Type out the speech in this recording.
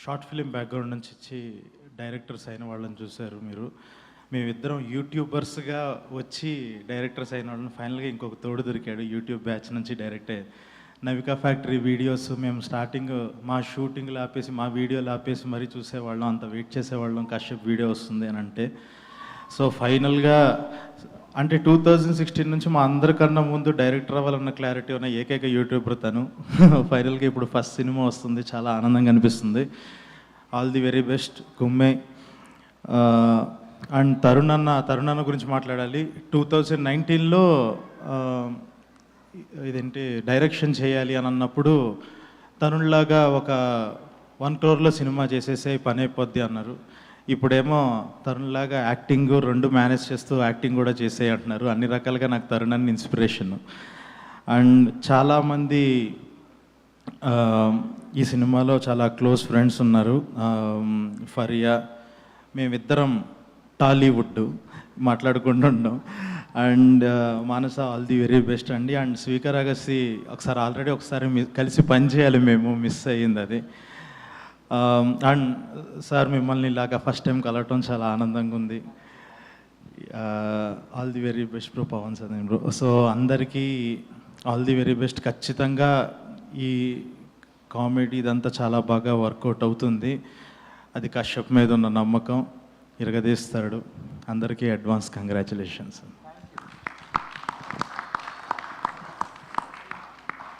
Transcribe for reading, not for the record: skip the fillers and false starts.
Short film background నుంచి వచ్చి directors అయిన వాళ్ళని చూశారు మీరు. మేమిద్దరం యూట్యూబర్స్గా వచ్చి డైరెక్టర్స్ అయిన వాళ్ళని ఫైనల్గా ఇంకొక తోడు దొరికాడు. యూట్యూబ్ బ్యాచ్ నుంచి డైరెక్టే నవికా ఫ్యాక్టరీ వీడియోస్ మేము స్టార్టింగ్ మా షూటింగ్లు ఆపేసి మా వీడియోలు ఆపేసి మరీ చూసేవాళ్ళం, అంత వెయిట్ చేసేవాళ్ళం కశ్యప్ వీడియో వస్తుంది అని అంటే. సో ఫైనల్గా అంటే 2016 నుంచి మా అందరికన్నా ముందు డైరెక్టర్ అవ్వాలన్న క్లారిటీ ఉన్న ఏకైక యూట్యూబర్ తను. ఫైనల్గా ఇప్పుడు ఫస్ట్ సినిమా వస్తుంది, చాలా ఆనందంగా అనిపిస్తుంది. ఆల్ ది వెరీ బెస్ట్ గుమ్మే. అండ్ తరుణ్ అన్న గురించి మాట్లాడాలి. 2019లో ఇదేంటి డైరెక్షన్ చేయాలి అని అన్నప్పుడు తరుణ్లాగా ఒక 1 crore సినిమా చేసేసే పని అయిపోద్ది అన్నారు. ఇప్పుడేమో తరుణ్లాగా యాక్టింగ్ 2 మేనేజ్ చేస్తూ యాక్టింగ్ కూడా చేసే అంటున్నారు. అన్ని రకాలుగా నాకు తరుణ్ అన్న ఇన్స్పిరేషన్. అండ్ చాలామంది ఈ సినిమాలో చాలా క్లోజ్ ఫ్రెండ్స్ ఉన్నారు. ఫరియా, మేమిద్దరం టాలీవుడ్ మాట్లాడుకుంటున్నాం. And Manasa, all the very best అండి. అండ్ స్వీకర్ అగస్సి ఆల్రెడీ ఒకసారి కలిసి పని చేయాలి, మేము మిస్ అయ్యింది అది. అండ్ సార్ మిమ్మల్ని ఇలాగా ఫస్ట్ టైం కలవటం చాలా ఆనందంగా ఉంది. All the very best bro, Pavan సదేన్ బ్రో. సో అందరికీ ఆల్ ది వెరీ బెస్ట్. ఖచ్చితంగా ఈ కామెడీ ఇదంతా చాలా బాగా వర్కౌట్ అవుతుంది. అది కశ్యప్ మీద ఉన్న నమ్మకం ఇరగదీస్తాడు. అందరికీ అడ్వాన్స్ కంగ్రాచులేషన్స్.